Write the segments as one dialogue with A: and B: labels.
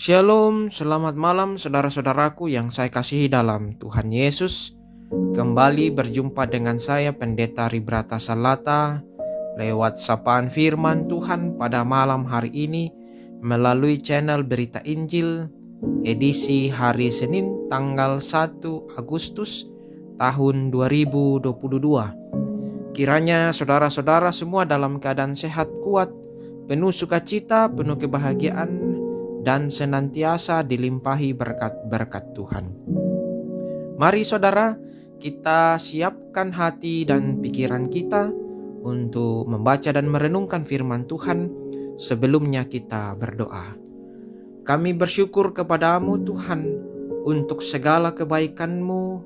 A: Shalom, selamat malam saudara-saudaraku yang saya kasihi dalam Tuhan Yesus. Kembali berjumpa dengan saya Pendeta Ribrata Salata lewat sapaan firman Tuhan pada malam hari ini melalui channel Berita Injil edisi hari Senin tanggal 1 Agustus tahun 2022. Kiranya saudara-saudara semua dalam keadaan sehat, kuat, penuh sukacita, penuh kebahagiaan, dan senantiasa dilimpahi berkat-berkat Tuhan. Mari saudara, kita siapkan hati dan pikiran kita untuk membaca dan merenungkan firman Tuhan. Sebelumnya kita berdoa. Kami bersyukur kepadamu Tuhan untuk segala kebaikan-Mu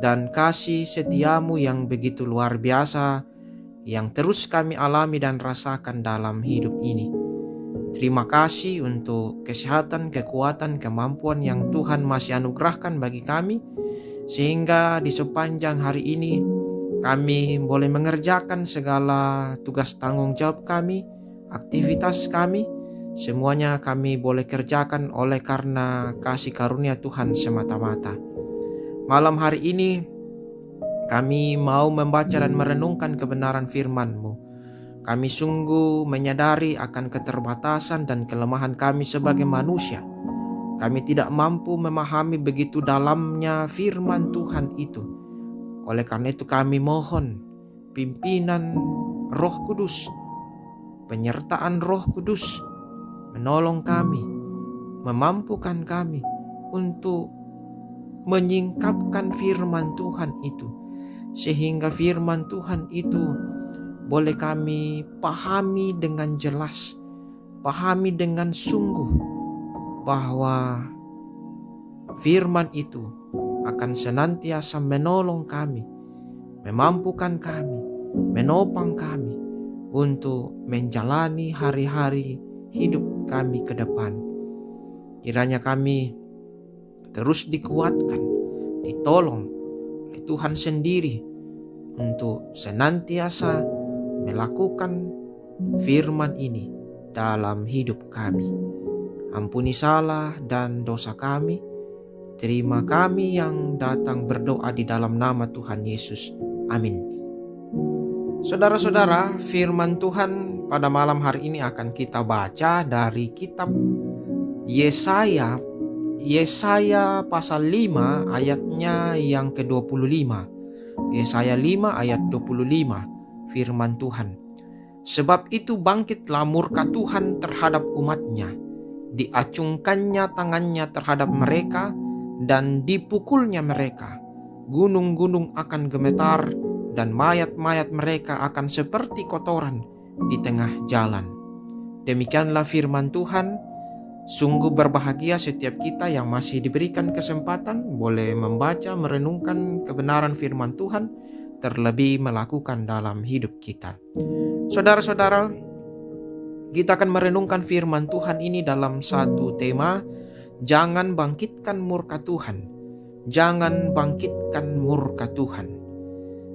A: dan kasih setia-Mu yang begitu luar biasa yang terus kami alami dan rasakan dalam hidup ini. Terima kasih untuk kesehatan, kekuatan, kemampuan yang Tuhan masih anugerahkan bagi kami, sehingga di sepanjang hari ini kami boleh mengerjakan segala tugas tanggung jawab kami, aktivitas kami, semuanya kami boleh kerjakan oleh karena kasih karunia Tuhan semata-mata. Malam hari ini kami mau membaca dan merenungkan kebenaran firman-Mu. Kami sungguh menyadari akan keterbatasan dan kelemahan kami sebagai manusia. Kami tidak mampu memahami begitu dalamnya firman Tuhan itu. Oleh karena itu kami mohon pimpinan Roh Kudus, penyertaan Roh Kudus menolong kami, memampukan kami untuk menyingkapkan firman Tuhan itu, sehingga firman Tuhan itu boleh kami pahami dengan jelas, pahami dengan sungguh bahwa firman itu akan senantiasa menolong kami, memampukan kami, menopang kami untuk menjalani hari-hari hidup kami ke depan. Kiranya kami terus dikuatkan, ditolong oleh Tuhan sendiri untuk senantiasa melakukan firman ini dalam hidup kami. Ampuni salah dan dosa kami. Terima kami yang datang berdoa di dalam nama Tuhan Yesus. Amin. Saudara-saudara, firman Tuhan pada malam hari ini akan kita baca dari kitab Yesaya. Yesaya pasal 5 ayatnya yang ke-25. Yesaya 5 ayat 25. Firman Tuhan. Sebab itu bangkitlah murka Tuhan terhadap umatnya, diacungkannya tangannya terhadap mereka, dan dipukulnya mereka. Gunung-gunung akan gemetar, dan mayat-mayat mereka akan seperti kotoran di tengah jalan. Demikianlah firman Tuhan. Sungguh berbahagia setiap kita yang masih diberikan kesempatan boleh membaca, merenungkan kebenaran firman Tuhan, terlebih melakukan dalam hidup kita. Saudara-saudara, kita akan merenungkan firman Tuhan ini dalam satu tema, jangan bangkitkan murka Tuhan. Jangan bangkitkan murka Tuhan.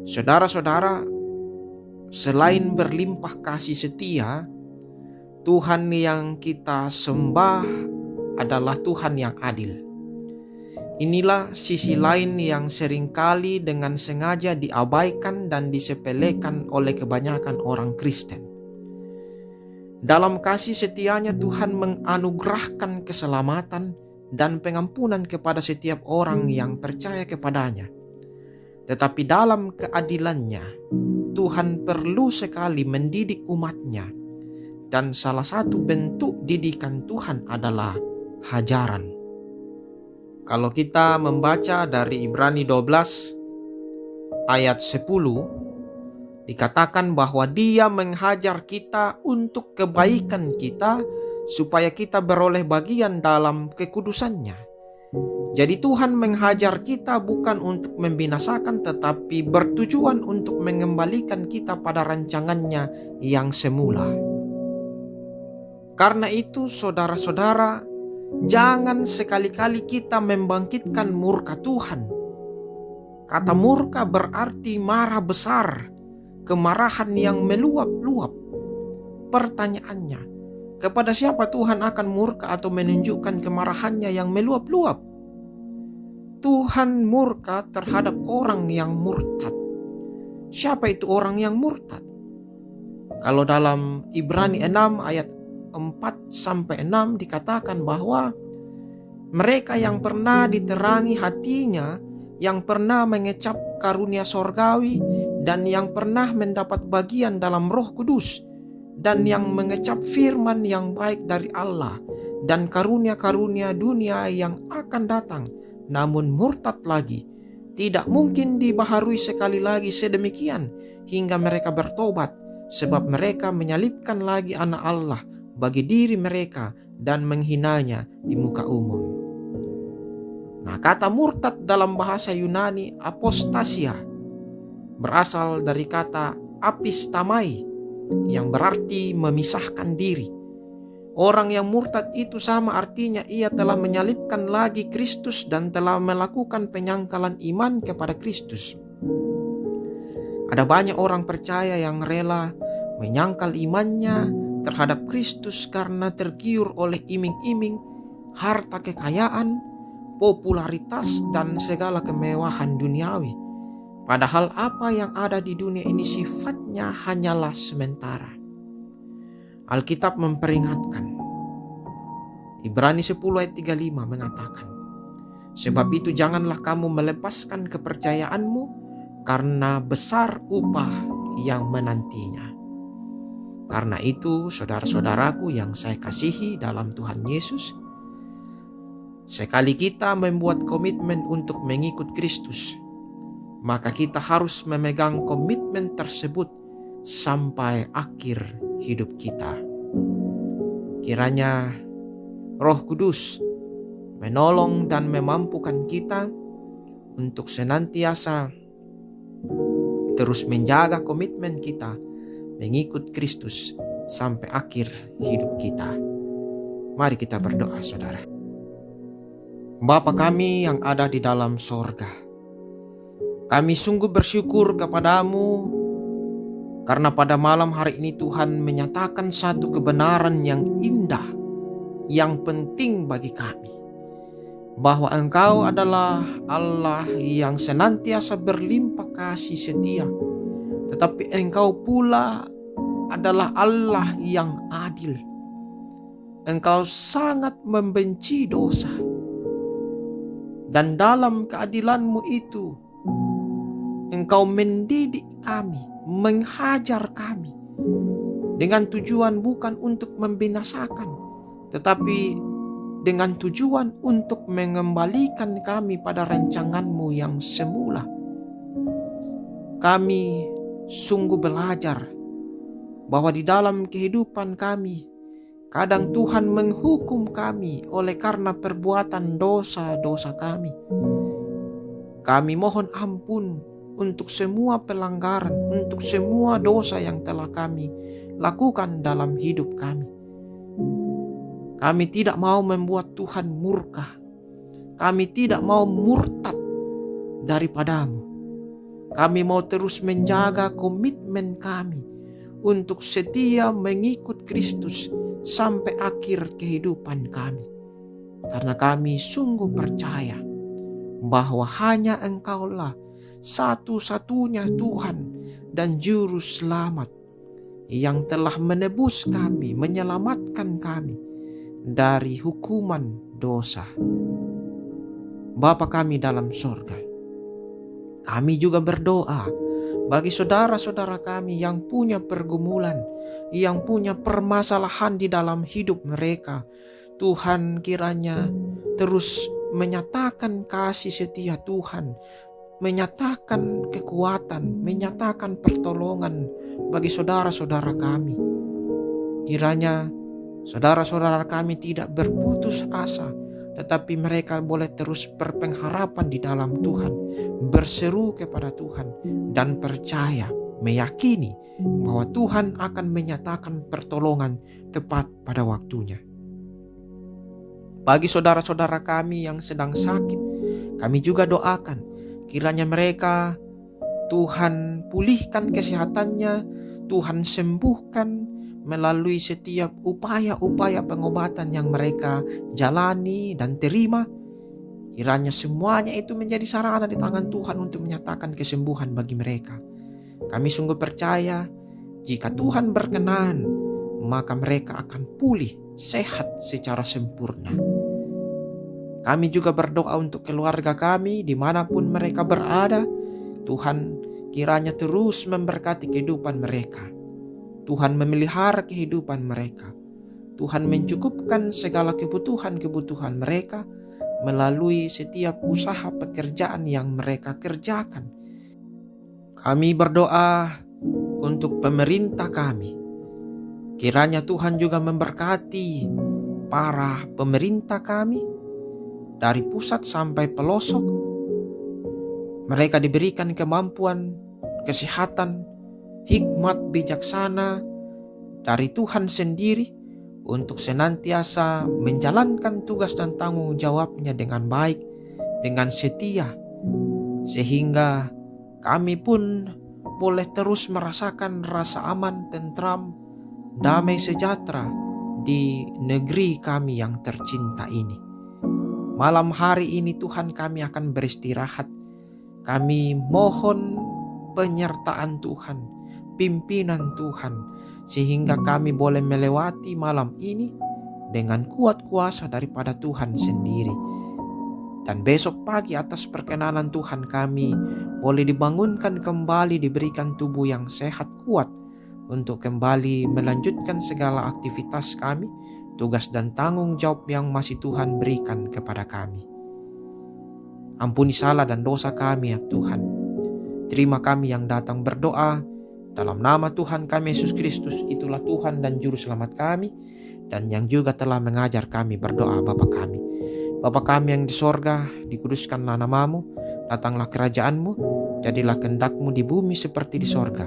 A: Saudara-saudara, selain berlimpah kasih setia, Tuhan yang kita sembah adalah Tuhan yang adil. Inilah sisi lain yang seringkali dengan sengaja diabaikan dan disepelekan oleh kebanyakan orang Kristen. Dalam kasih setianya Tuhan menganugerahkan keselamatan dan pengampunan kepada setiap orang yang percaya kepadanya. Tetapi dalam keadilannya, Tuhan perlu sekali mendidik umatnya. Dan salah satu bentuk didikan Tuhan adalah hajaran. Kalau kita membaca dari Ibrani 12 ayat 10, dikatakan bahwa Dia menghajar kita untuk kebaikan kita, supaya kita beroleh bagian dalam kekudusannya. Jadi Tuhan menghajar kita bukan untuk membinasakan, tetapi bertujuan untuk mengembalikan kita pada rancangannya yang semula. Karena itu saudara-saudara, jangan sekali-kali kita membangkitkan murka Tuhan. Kata murka berarti marah besar, kemarahan yang meluap-luap. Pertanyaannya, kepada siapa Tuhan akan murka atau menunjukkan kemarahannya yang meluap-luap? Tuhan murka terhadap orang yang murtad. Siapa itu orang yang murtad? Kalau dalam Ibrani 6 ayat 4-6 dikatakan bahwa mereka yang pernah diterangi hatinya, yang pernah mengecap karunia sorgawi, dan yang pernah mendapat bagian dalam Roh Kudus, dan yang mengecap firman yang baik dari Allah, dan karunia-karunia dunia yang akan datang, namun murtad lagi, tidak mungkin dibaharui sekali lagi sedemikian hingga mereka bertobat, sebab mereka menyalibkan lagi anak Allah bagi diri mereka dan menghinanya di muka umum. Nah, kata murtad dalam bahasa Yunani apostasia berasal dari kata apistamai yang berarti memisahkan diri. Orang yang murtad itu sama artinya ia telah menyalibkan lagi Kristus dan telah melakukan penyangkalan iman kepada Kristus. Ada banyak orang percaya yang rela menyangkal imannya terhadap Kristus karena tergiur oleh iming-iming, harta kekayaan, popularitas, dan segala kemewahan duniawi. Padahal apa yang ada di dunia ini sifatnya hanyalah sementara. Alkitab memperingatkan. Ibrani 10 ayat 35 mengatakan, sebab itu janganlah kamu melepaskan kepercayaanmu, karena besar upah yang menantinya. Karena itu, saudara-saudaraku yang saya kasihi dalam Tuhan Yesus, sekali kita membuat komitmen untuk mengikut Kristus, maka kita harus memegang komitmen tersebut sampai akhir hidup kita. Kiranya Roh Kudus menolong dan memampukan kita untuk senantiasa terus menjaga komitmen kita mengikut Kristus sampai akhir hidup kita. Mari kita berdoa, saudara. Bapa kami yang ada di dalam sorga, kami sungguh bersyukur kepadamu karena pada malam hari ini Tuhan menyatakan satu kebenaran yang indah, yang penting bagi kami, bahwa Engkau adalah Allah yang senantiasa berlimpah kasih setia, tetapi Engkau pula adalah Allah yang adil. Engkau sangat membenci dosa, dan dalam keadilan-Mu itu Engkau mendidik kami, menghajar kami dengan tujuan bukan untuk membinasakan, tetapi dengan tujuan untuk mengembalikan kami pada rancangan-Mu yang semula. Kami sungguh belajar bahwa di dalam kehidupan kami, kadang Tuhan menghukum kami oleh karena perbuatan dosa-dosa kami. Kami mohon ampun untuk semua pelanggaran, untuk semua dosa yang telah kami lakukan dalam hidup kami. Kami tidak mau membuat Tuhan murka. Kami tidak mau murtad daripadamu. Kami mau terus menjaga komitmen kami untuk setia mengikut Kristus sampai akhir kehidupan kami. Karena kami sungguh percaya bahwa hanya Engkaulah satu-satunya Tuhan dan Juru Selamat yang telah menebus kami, menyelamatkan kami dari hukuman dosa. Bapa kami dalam sorga, kami juga berdoa bagi saudara-saudara kami yang punya pergumulan, yang punya permasalahan di dalam hidup mereka. Tuhan kiranya terus menyatakan kasih setia Tuhan, menyatakan kekuatan, menyatakan pertolongan bagi saudara-saudara kami. Kiranya saudara-saudara kami tidak berputus asa, tetapi mereka boleh terus berpengharapan di dalam Tuhan, berseru kepada Tuhan, dan percaya, meyakini bahwa Tuhan akan menyatakan pertolongan tepat pada waktunya. Bagi saudara-saudara kami yang sedang sakit, kami juga doakan Kiranya mereka Tuhan pulihkan kesehatannya, Tuhan sembuhkan melalui setiap upaya-upaya pengobatan yang mereka jalani dan terima. Kiranya semuanya itu menjadi sarana di tangan Tuhan untuk menyatakan kesembuhan bagi mereka. Kami sungguh percaya jika Tuhan berkenan, maka mereka akan pulih sehat secara sempurna. Kami juga berdoa untuk keluarga kami dimanapun mereka berada. Tuhan kiranya terus memberkati kehidupan mereka. Tuhan memelihara kehidupan mereka. Tuhan mencukupkan segala kebutuhan-kebutuhan mereka melalui setiap usaha pekerjaan yang mereka kerjakan. Kami berdoa untuk pemerintah kami. Kiranya Tuhan juga memberkati para pemerintah kami dari pusat sampai pelosok. Mereka diberikan kemampuan, kesehatan, hikmat bijaksana dari Tuhan sendiri untuk senantiasa menjalankan tugas dan tanggung jawabnya dengan baik, dengan setia, sehingga kami pun boleh terus merasakan rasa aman, tentram, damai sejahtera di negeri kami yang tercinta ini. Malam hari ini Tuhan kami akan beristirahat. Kami mohon penyertaan Tuhan, pimpinan Tuhan, sehingga kami boleh melewati malam ini dengan kuat kuasa daripada Tuhan sendiri. Dan besok pagi atas perkenanan Tuhan kami boleh dibangunkan kembali, diberikan tubuh yang sehat kuat untuk kembali melanjutkan segala aktivitas kami, tugas dan tanggung jawab yang masih Tuhan berikan kepada kami. Ampuni salah dan dosa kami ya Tuhan. Terima kami yang datang berdoa dalam nama Tuhan kami Yesus Kristus, itulah Tuhan dan Juru Selamat kami, dan yang juga telah mengajar kami berdoa. Bapa kami, Bapa kami yang di sorga, dikuduskanlah namamu, datanglah kerajaanmu, jadilah kehendak-Mu di bumi seperti di sorga.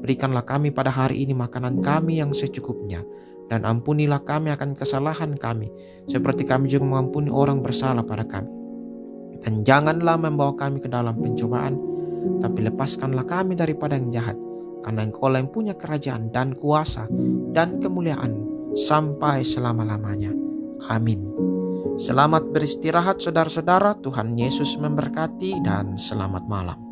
A: Berikanlah kami pada hari ini makanan kami yang secukupnya, dan ampunilah kami akan kesalahan kami, seperti kami juga mengampuni orang bersalah pada kami. Dan janganlah membawa kami ke dalam pencobaan, tapi lepaskanlah kami daripada yang jahat, karena Engkau yang punya kerajaan dan kuasa dan kemuliaan sampai selama-lamanya. Amin. Selamat beristirahat saudara-saudara, Tuhan Yesus memberkati dan selamat malam.